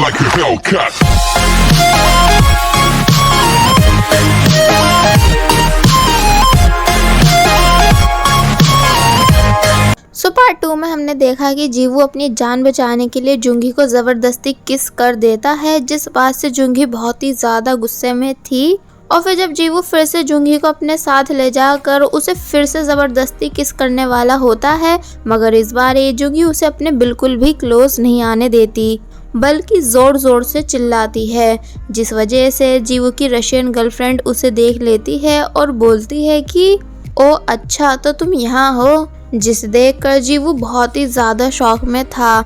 like a Hellcat. So part 2 में हमने देखा कि जीवू अपनी जान बचाने के लिए जुंगी को ज़बरदस्ती किस कर देता है, जिस बात से जुंगी बहुत ही ज़्यादा गुस्से में थी। और फिर जब जीवू फिर से जुंगी को अपने साथ ले जाकर उसे फिर से ज़बरदस्ती किस करने वाला होता है, मगर इस बार ये जुंगी उसे अपने बिल्कुल भी क्लोज नहीं आने देती, बल्कि ज़ोर ज़ोर से चिल्लाती है, जिस वजह से जीवू की रशियन गर्लफ्रेंड उसे देख लेती है और बोलती है कि ओ अच्छा, तो तुम यहाँ हो, जिसे देखकर जीवू बहुत ही ज़्यादा शॉक में था।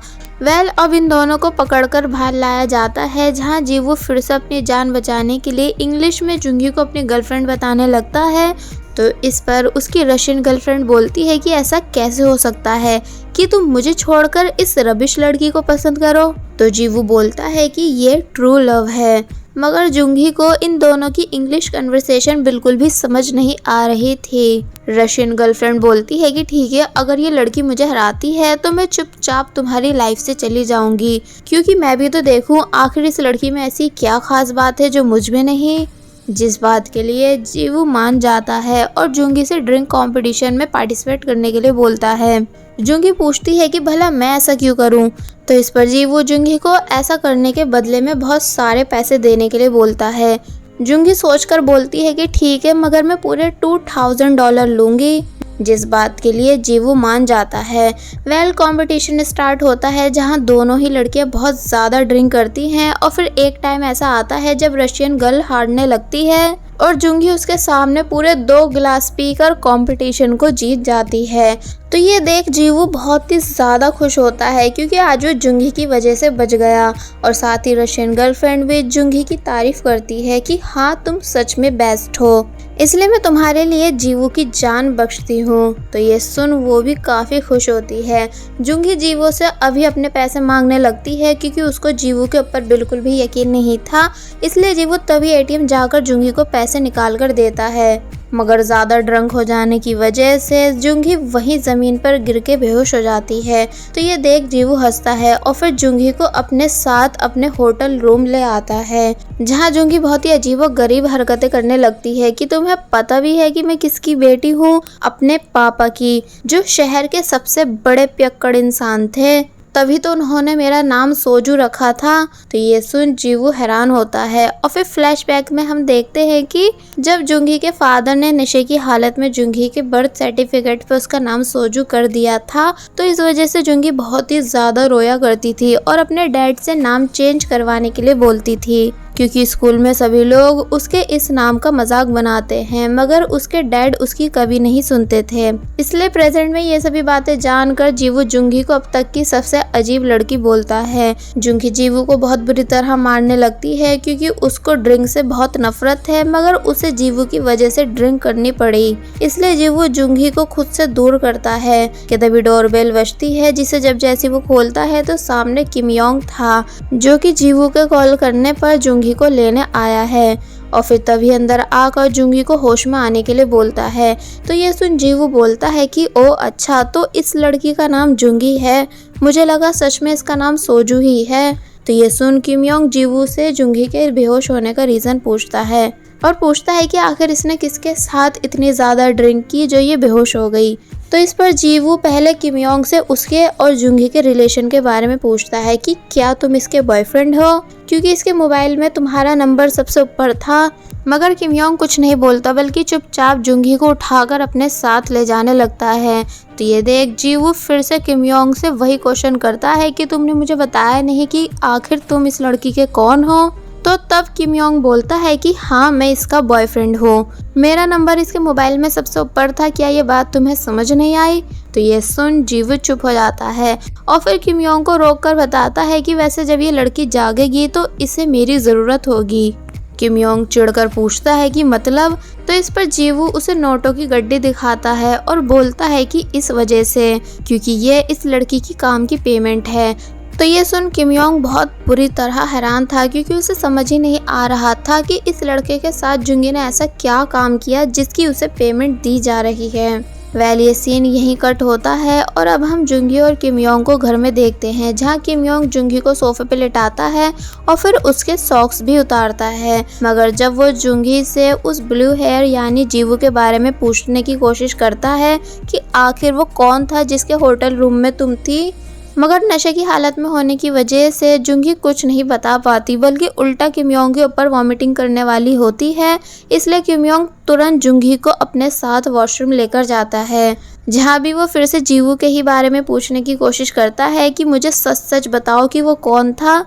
अब इन दोनों को पकड़कर बाहर लाया जाता है, जहाँ जीवू फिर से अपनी जान बचाने के लिए इंग्लिश में जुंगी को अपनी गर्लफ्रेंड बताने लगता है। तो इस पर उसकी रशियन गर्लफ्रेंड बोलती है कि ऐसा कैसे हो सकता है कि तुम मुझे छोड़कर इस रबिश लड़की को पसंद करो। तो जीवू बोलता है कि ये ट्रू लव है, मगर जुंगी को इन दोनों की इंग्लिश कन्वर्सेशन बिल्कुल भी समझ नहीं आ रही थी। रशियन गर्लफ्रेंड बोलती है कि ठीक है, अगर ये लड़की मुझे हराती है तो मैं चुपचाप तुम्हारी लाइफ से चली जाऊंगी, क्योंकि मैं भी तो देखूं आखिर इस लड़की में ऐसी क्या खास बात है जो मुझ में नहीं। जिस बात के लिए जीवू मान जाता है और जुंगी से ड्रिंक कंपटीशन में पार्टिसिपेट करने के लिए बोलता है। जुंगी पूछती है कि भला मैं ऐसा क्यों करूं? तो इस पर जीवू जुंगी को ऐसा करने के बदले में बहुत सारे पैसे देने के लिए बोलता है। जुंगी सोचकर बोलती है कि ठीक है, मगर मैं पूरे $2000 लूंगी, जिस बात के लिए जीवू मान जाता है। कंपटीशन स्टार्ट होता है, जहां दोनों ही लड़कियां बहुत ज़्यादा ड्रिंक करती हैं और फिर एक टाइम ऐसा आता है जब रशियन गर्ल हारने लगती है और जुंगी उसके सामने पूरे 2 गिलास पीकर कंपटीशन को जीत जाती है। तो ये देख जीवू बहुत ही ज़्यादा खुश होता है, क्योंकि आज वो जुंगी की वजह से बच गया। और साथ ही रशियन गर्लफ्रेंड भी जुंगी की तारीफ करती है कि हाँ, तुम सच में बेस्ट हो, इसलिए मैं तुम्हारे लिए जीवू की जान बख्शती हूँ। तो ये सुन वो भी काफ़ी खुश होती है। जुंगी जीवू से अभी अपने पैसे मांगने लगती है, क्योंकि उसको जीवू के ऊपर बिल्कुल भी यकीन नहीं था, इसलिए जीवू तभी ATM जाकर जुंगी को पैसे निकाल कर देता है, मगर ज़्यादा ड्रंक हो जाने की वजह से जुंगी वहीं ज़मीन पर गिर के बेहोश हो जाती है। तो ये देख जीवू हंसता है और फिर जुंगी को अपने साथ अपने होटल रूम ले आता है, जहाँ जुंगी बहुत ही अजीब और गरीब हरकतें करने लगती है कि तुम्हें पता भी है कि मैं किसकी बेटी हूँ? अपने पापा की, जो शहर के सबसे बड़े पियक्कड़ इंसान थे, तभी तो उन्होंने मेरा नाम सोजू रखा था। तो ये सुन जीवू हैरान होता है। और फिर फ्लैशबैक में हम देखते हैं कि जब जुंगी के फादर ने नशे की हालत में जुंगी के बर्थ सर्टिफिकेट पे उसका नाम सोजू कर दिया था, तो इस वजह से जुंगी बहुत ही ज़्यादा रोया करती थी और अपने डैड से नाम चेंज करवाने के लिए बोलती थी, क्योंकि स्कूल में सभी लोग उसके इस नाम का मजाक बनाते हैं, मगर उसके डैड उसकी कभी नहीं सुनते थे। इसलिए प्रेजेंट में ये सभी बातें जानकर जीवू जुंगी को अब तक की सबसे अजीब लड़की बोलता है। जुंगी जीवू को बहुत बुरी तरह मारने लगती है, क्योंकि उसको ड्रिंक से बहुत नफरत है, मगर उसे जीवू की वजह से ड्रिंक करनी पड़ी। इसलिए जीवू जुंगी को खुद से दूर करता है कि तभी डोरबेल बजती है, जिसे जब जैसे वो खोलता है तो सामने किम योंग था, जो कि जीवू के कॉल करने पर जुंगी को लेने आया है। और फिर तभी अंदर आकर जुंगी को होश में आने के लिए बोलता है। तो ये सुन जीवू बोलता है कि ओ अच्छा, तो इस लड़की का नाम जुंगी है, मुझे लगा सच में इसका नाम सोजू ही है। तो ये सुन किम योंग जीवू से जुंगी के बेहोश होने का रीज़न पूछता है और पूछता है कि आखिर इसने किसके साथ इतनी ज़्यादा ड्रिंक की जो ये बेहोश हो गई। तो इस पर जीवू पहले किम योंग से उसके और जुंगी के रिलेशन के बारे में पूछता है कि क्या तुम इसके बॉयफ्रेंड हो, क्योंकि इसके मोबाइल में तुम्हारा नंबर सबसे ऊपर था। मगर किम योंग कुछ नहीं बोलता, बल्कि चुपचाप जुंगी को उठाकर अपने साथ ले जाने लगता है। तो ये देख जीवू फिर से किम योंग से वही क्वेश्चन करता है कि तुमने मुझे बताया नहीं कि आखिर तुम इस लड़की के कौन हो। तो तब किम योंग बोलता है कि हाँ, मैं इसका बॉयफ्रेंड हूँ, मेरा नंबर इसके मोबाइल में सबसे ऊपर था, क्या ये बात तुम्हें समझ नहीं आई? तो ये सुन जीवू चुप हो जाता है और फिर किम योंग को रोककर बताता है कि वैसे जब ये लड़की जागेगी तो इसे मेरी ज़रूरत होगी। किम योंग चिढ़कर पूछता है कि मतलब? तो इस पर जीवू उसे नोटों की गड्डी दिखाता है और बोलता है कि इस वजह से, क्योंकि ये इस लड़की की काम की पेमेंट है। तो ये सुन किम योंग बहुत बुरी तरह हैरान था, क्योंकि उसे समझ ही नहीं आ रहा था कि इस लड़के के साथ जुंगी ने ऐसा क्या काम किया जिसकी उसे पेमेंट दी जा रही है। ये सीन यहीं कट होता है और अब हम जुंगी और किम योंग को घर में देखते हैं, जहां किम योंग जुंगी को सोफे पे लिटाता है और फिर उसके सॉक्स भी उतारता है। मगर जब वो जुंगी से उस ब्लू हेयर यानी जीवू के बारे में पूछने की कोशिश करता है कि आखिर वो कौन था जिसके होटल रूम में तुम थी, मगर नशे की हालत में होने की वजह से जुंगी कुछ नहीं बता पाती, बल्कि उल्टा किम योंग के ऊपर वॉमिटिंग करने वाली होती है। इसलिए किम योंग तुरंत जुंगी को अपने साथ वॉशरूम लेकर जाता है, जहाँ भी वो फिर से जीवू के ही बारे में पूछने की कोशिश करता है कि मुझे सच सच बताओ कि वो कौन था।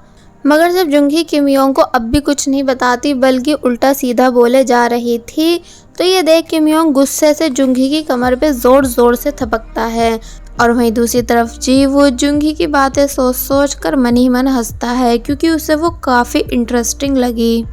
मगर जब जुंगी किम योंग को अब भी कुछ नहीं बताती बल्कि उल्टा सीधा बोले जा रही थी, तो ये देख किम योंग गुस्से से जुंगी की कमर पे जोर जोर से थपकता है। और वहीं दूसरी तरफ जीवू जुंगी की बातें सोच सोच कर मन ही मन हंसता है, क्योंकि उसे वो काफ़ी इंटरेस्टिंग लगी।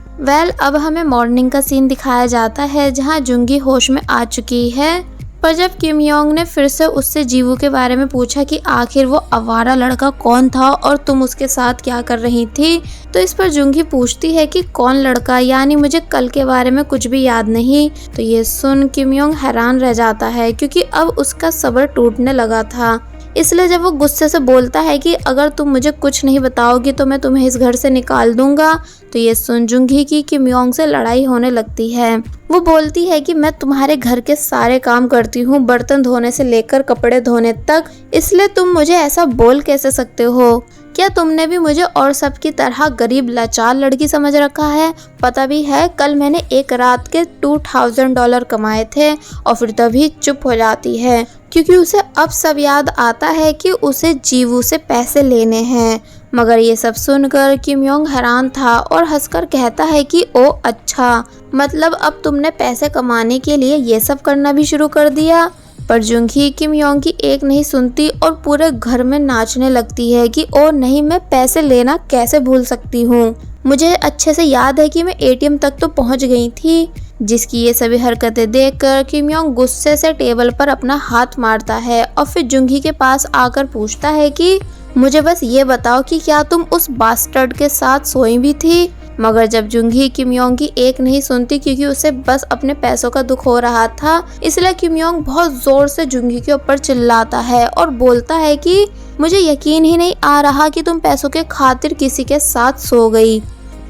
अब हमें मॉर्निंग का सीन दिखाया जाता है, जहां जुंगी होश में आ चुकी है। पर जब किम योंग ने फिर से उससे जीवू के बारे में पूछा कि आखिर वो आवारा लड़का कौन था और तुम उसके साथ क्या कर रही थी, तो इस पर जुंगी पूछती है कि कौन लड़का, यानी मुझे कल के बारे में कुछ भी याद नहीं। तो ये सुन किम योंग हैरान रह जाता है, क्योंकि अब उसका सब्र टूटने लगा था। इसलिए जब वो गुस्से से बोलता है कि अगर तुम मुझे कुछ नहीं बताओगी तो मैं तुम्हें इस घर से निकाल दूंगा, तो ये सुन जुंगी की किम योंग से लड़ाई होने लगती है। वो बोलती है कि मैं तुम्हारे घर के सारे काम करती हूँ, बर्तन धोने से लेकर कपड़े धोने तक, इसलिए तुम मुझे ऐसा बोल कैसे सकते हो? क्या तुमने भी मुझे और सब की तरह गरीब लाचार लड़की समझ रखा है? पता भी है कल मैंने एक रात के $2000 कमाए थे। और फिर तभी चुप हो जाती है, क्योंकि उसे अब सब याद आता है कि उसे जीवू से पैसे लेने हैं। मगर ये सब सुनकर किम योंग हैरान था और हंसकर कहता है कि ओ अच्छा, मतलब अब तुमने पैसे कमाने के लिए ये सब करना भी शुरू कर दिया। पर जुंगी किम योंग की एक नहीं सुनती और पूरे घर में नाचने लगती है कि ओ नहीं, मैं पैसे लेना कैसे भूल सकती हूँ। मुझे अच्छे से याद है कि मैं एटीएम तक तो पहुँच गई थी। जिसकी ये सभी हरकतें देखकर किम योंग गुस्से से टेबल पर अपना हाथ मारता है और फिर जुंगी के पास आकर पूछता है कि मुझे बस ये बताओ कि क्या तुम उस बास्टर्ड के साथ सोई भी थी? मगर जब जुंगी किम योंग की एक नहीं सुनती, क्योंकि उसे बस अपने पैसों का दुख हो रहा था, इसलिए किम योंग बहुत जोर से जुंगी के ऊपर चिल्लाता है और बोलता है कि मुझे यकीन ही नहीं आ रहा कि तुम पैसों के खातिर किसी के साथ सो गई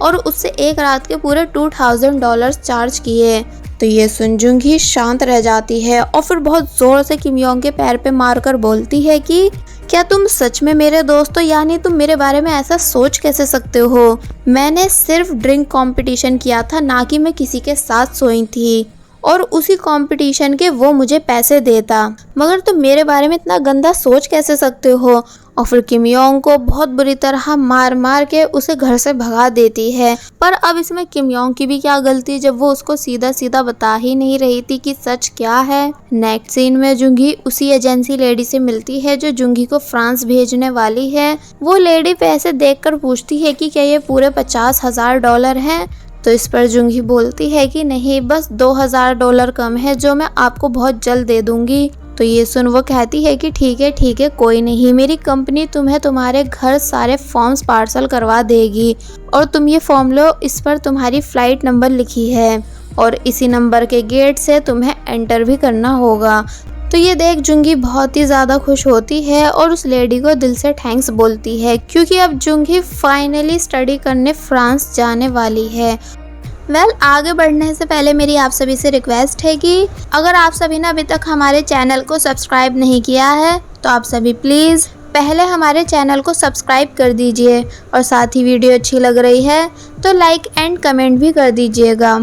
और उससे एक रात के पूरे $2000 चार्ज किए। तो ये सुन जुंगी शांत रह जाती है और फिर बहुत जोर से किम योंग के पैर पे मारकर बोलती है कि क्या तुम सच में मेरे दोस्त हो? यानी तुम मेरे बारे में ऐसा सोच कैसे सकते हो? मैंने सिर्फ ड्रिंक कंपटीशन किया था, ना कि मैं किसी के साथ सोई थी, और उसी कंपटीशन के वो मुझे पैसे देता। मगर तुम मेरे बारे में इतना गंदा सोच कैसे सकते हो? और फिर किम योंग को बहुत बुरी तरह मार मार के उसे घर से भगा देती है। पर अब इसमें किम योंग की भी क्या गलती, जब वो उसको सीधा सीधा बता ही नहीं रही थी कि सच क्या है। नेक्स्ट सीन में जुंगी उसी एजेंसी लेडी से मिलती है जो जुंगी को फ्रांस भेजने वाली है। वो लेडी पैसे देखकर पूछती है कि क्या ये पूरे $50,000 हैं? तो इस पर जुंगी बोलती है कि नहीं, बस $2000 कम है जो मैं आपको बहुत जल्द दे दूंगी। तो ये सुन वो कहती है कि ठीक है कोई नहीं, मेरी कंपनी तुम्हें तुम्हारे घर सारे फॉर्म्स पार्सल करवा देगी और तुम ये फॉर्म लो, इस पर तुम्हारी फ्लाइट नंबर लिखी है और इसी नंबर के गेट से तुम्हें एंटर भी करना होगा। तो ये देख जुंगी बहुत ही ज़्यादा खुश होती है और उस लेडी को दिल से थैंक्स बोलती है, क्योंकि अब जुंगी फाइनली स्टडी करने फ्रांस जाने वाली है। आगे बढ़ने से पहले मेरी आप सभी से रिक्वेस्ट है कि अगर आप सभी ने अभी तक हमारे चैनल को सब्सक्राइब नहीं किया है तो आप सभी प्लीज़ पहले हमारे चैनल को सब्सक्राइब कर दीजिए और साथ ही वीडियो अच्छी लग रही है तो लाइक एंड कमेंट भी कर दीजिएगा।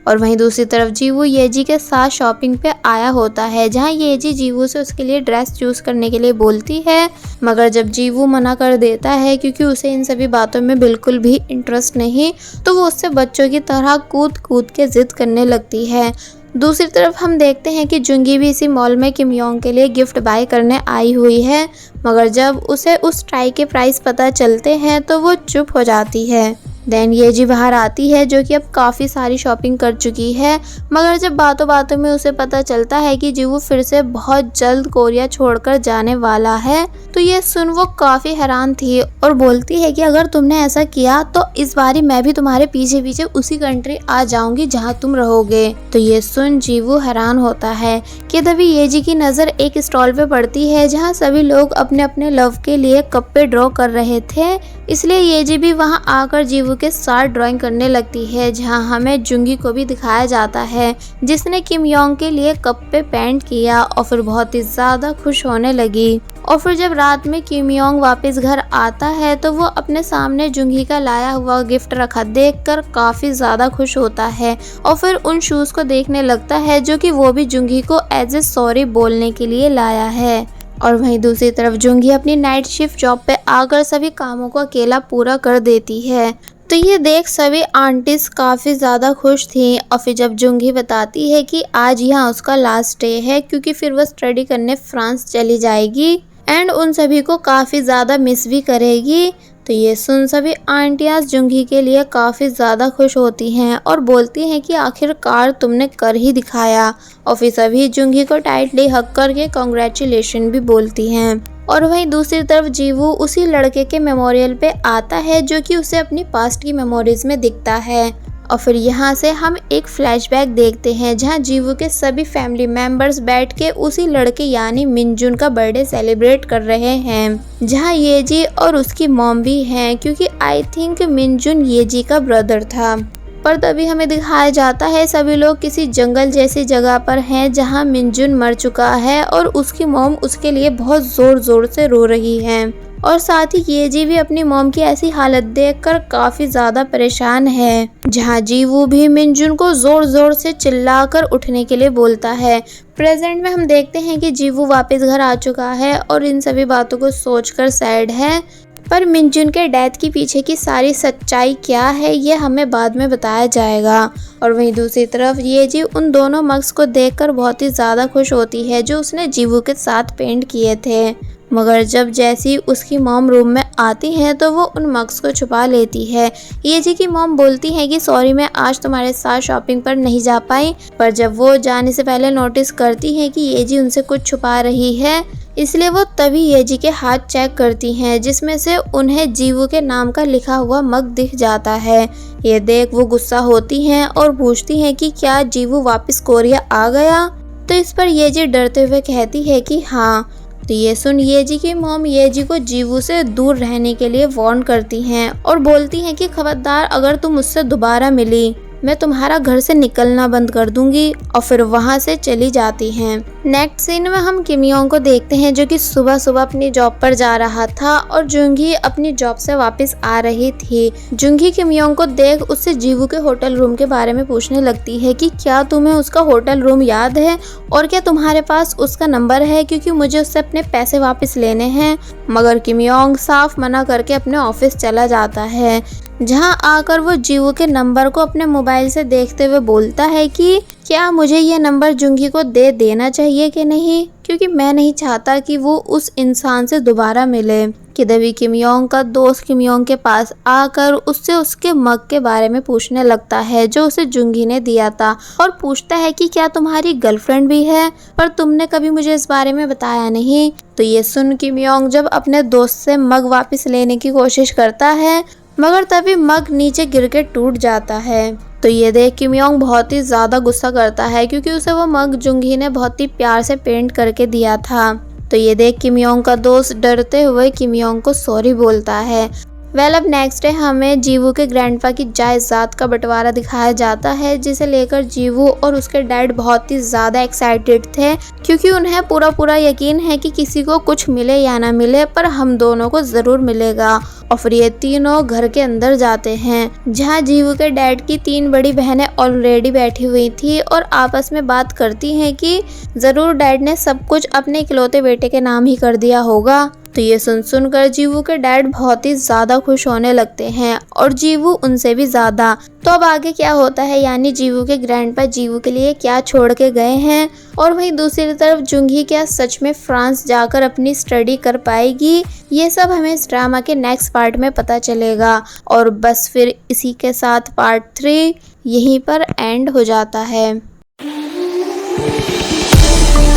और वहीं दूसरी तरफ जीवू येजी के साथ शॉपिंग पे आया होता है, जहां येजी जीवू से उसके लिए ड्रेस चूज़ करने के लिए बोलती है। मगर जब जीवू मना कर देता है क्योंकि उसे इन सभी बातों में बिल्कुल भी इंटरेस्ट नहीं, तो वो उससे बच्चों की तरह कूद कूद के जिद करने लगती है। दूसरी तरफ हम देखते हैं कि जुंगी भी इसी मॉल में किम योंग के लिए गिफ्ट बाय करने आई हुई है। मगर जब उसे उस टाई के प्राइस पता चलते हैं तो वो चुप हो जाती है। देन ये जी बाहर आती है जो कि अब काफ़ी सारी शॉपिंग कर चुकी है, मगर जब बातों बातों में उसे पता चलता है कि जीवू फिर से बहुत जल्द कोरिया छोड़कर जाने वाला है, तो ये सुन वो काफ़ी हैरान थी और बोलती है कि अगर तुमने ऐसा किया तो इस बारी मैं भी तुम्हारे पीछे पीछे उसी कंट्री आ जाऊंगी जहाँ तुम रहोगे। तो ये सुन जीवू हैरान होता है कि तभी ये जी की नज़र एक स्टॉल पे पड़ती है जहाँ सभी लोग अपने अपने लव के लिए कप्पे ड्रॉ कर रहे थे, इसलिए ये जी भी वहाँ आकर जीवू के साथ ड्राइंग करने लगती है, जहाँ हमें जुंगी को भी दिखाया जाता है जिसने किम योंग के लिए कप्पे पेंट किया और फिर बहुत ही ज़्यादा खुश होने लगी। और फिर जब रात में किम योंग वापस घर आता है तो वो अपने सामने जुंगी का लाया हुआ गिफ्ट रखा देखकर काफ़ी ज़्यादा खुश होता है और फिर उन शूज़ को देखने लगता है जो कि वो भी जुंगी को एज ए सॉरी बोलने के लिए लाया है। और वहीं दूसरी तरफ जुंगी अपनी नाइट शिफ्ट जॉब पे आकर सभी कामों को अकेला पूरा कर देती है। तो ये देख सभी आंटीज काफ़ी ज़्यादा खुश थी और फिर जब जुंगी बताती है कि आज यहाँ उसका लास्ट डे है क्योंकि फिर वो स्टडी करने फ्रांस चली जाएगी एंड उन सभी को काफ़ी ज़्यादा मिस भी करेगी, तो ये सुन सभी आंटियाँ जुंगी के लिए काफ़ी ज़्यादा खुश होती हैं और बोलती हैं कि आखिरकार तुमने कर ही दिखाया। और फिर सभी जुंगी को टाइटली हग करके कॉन्ग्रेचुलेशन भी बोलती हैं। और वहीं दूसरी तरफ जीवू उसी लड़के के मेमोरियल पे आता है जो कि उसे अपनी पास्ट की मेमोरीज में दिखता है। और फिर यहाँ से हम एक फ्लैशबैक देखते हैं जहाँ जीवू के सभी फैमिली मेंबर्स बैठ के उसी लड़के यानी मिनजुन का बर्थडे सेलिब्रेट कर रहे हैं, जहाँ येजी और उसकी मॉम भी हैं क्योंकि आई थिंक मिनजुन येजी का ब्रदर था। पर तभी हमें दिखाया जाता है सभी लोग किसी जंगल जैसी जगह पर हैं जहाँ मिनजुन मर चुका है और उसकी मॉम उसके लिए बहुत जोर जोर से रो रही है। और साथ ही येजी भी अपनी मॉम की ऐसी हालत देखकर काफ़ी ज़्यादा परेशान है, जहाँ जीवू भी मिनजुन को ज़ोर ज़ोर से चिल्लाकर उठने के लिए बोलता है। प्रेजेंट में हम देखते हैं कि जीवू वापस घर आ चुका है और इन सभी बातों को सोचकर सैड है, पर मिनजुन के डेथ के पीछे की सारी सच्चाई क्या है ये हमें बाद में बताया जाएगा। और वहीं दूसरी तरफ येजी उन दोनों मग्स को देखकर बहुत ही ज़्यादा खुश होती है जो उसने जीवू के साथ पेंट किए थे, मगर जब जैसी उसकी मॉम रूम में आती है तो वो उन मग्स को छुपा लेती है। येजी की मॉम बोलती है कि सॉरी मैं आज तुम्हारे साथ शॉपिंग पर नहीं जा पाई, पर जब वो जाने से पहले नोटिस करती है कि येजी उनसे कुछ छुपा रही है, इसलिए वो तभी येजी के हाथ चेक करती हैं जिसमें से उन्हें जीवू के नाम का लिखा हुआ मग दिख जाता है। ये देख वो गुस्सा होती हैं और पूछती हैं कि क्या जीवू वापस कोरिया आ गया, तो इस पर येजी डरते हुए कहती है कि हाँ। तो ये सुन येजी की मॉम येजी को जीवू से दूर रहने के लिए वार्न करती हैं और बोलती हैं कि खबरदार अगर तुम मुझसे दोबारा मिली मैं तुम्हारा घर से निकलना बंद कर दूंगी, और फिर वहां से चली जाती हैं। नेक्स्ट सीन में हम किम योंग को देखते हैं जो कि सुबह सुबह अपनी जॉब पर जा रहा था और जुंगी अपनी जॉब से वापस आ रही थी। जुंगी किम योंग को देख उससे जीवू के होटल रूम के बारे में पूछने लगती है कि क्या तुम्हें उसका होटल रूम याद है और क्या तुम्हारे पास उसका नंबर है, क्योंकि मुझे उससे अपने पैसे वापस लेने हैं। मगर किम योंग साफ मना करके अपने ऑफिस चला जाता है, जहां आकर वो जीवू के नंबर को अपने मोबाइल से देखते हुए बोलता है कि क्या मुझे ये नंबर जुंगी को दे देना चाहिए कि नहीं, क्योंकि मैं नहीं चाहता कि वो उस इंसान से दोबारा मिले। कि तभी किम योंग का दोस्त किम योंग के पास आकर उससे उसके मग के बारे में पूछने लगता है जो उसे जुंगी ने दिया था, और पूछता है कि क्या तुम्हारी गर्लफ्रेंड भी है, पर तुमने कभी मुझे इस बारे में बताया नहीं। तो ये सुन किम योंग जब अपने दोस्त से मग वापस लेने की कोशिश करता है, मगर तभी मग नीचे गिर के टूट जाता है। तो ये देख किम योंग बहुत ही ज़्यादा गुस्सा करता है क्योंकि उसे वो मग जुंगी ने बहुत ही प्यार से पेंट करके दिया था। तो ये देख किम योंग का दोस्त डरते हुए किम योंग को सॉरी बोलता है। अब नेक्स्ट डे हमें जीवू के ग्रैंडपा की जायदाद का बंटवारा दिखाया जाता है, जिसे लेकर जीवू और उसके डैड बहुत ही ज़्यादा एक्साइटेड थे क्योंकि उन्हें पूरा यकीन है कि किसी को कुछ मिले या ना मिले पर हम दोनों को ज़रूर मिलेगा। और फिर ये तीनों घर के अंदर जाते हैं, जहाँ जीवू के डैड की 3 बड़ी बहनें ऑलरेडी बैठी हुई थी और आपस में बात करती हैं कि ज़रूर डैड ने सब कुछ अपने इकलौते बेटे के नाम ही कर दिया होगा। तो ये सुनकर जीवू के डैड बहुत ही ज्यादा खुश होने लगते हैं और जीवू उनसे भी ज्यादा। तो अब आगे क्या होता है, यानी जीवू के ग्रैंडपा जीवू के लिए क्या छोड़ के गए हैं, और वहीं दूसरी तरफ जुंगी क्या सच में फ्रांस जाकर अपनी स्टडी कर पाएगी, ये सब हमें इस ड्रामा के नेक्स्ट पार्ट में पता चलेगा। और बस फिर इसी के साथ पार्ट 3 यहीं पर एंड हो जाता है।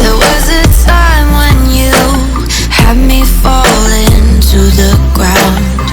There was a time when you had me falling to the ground.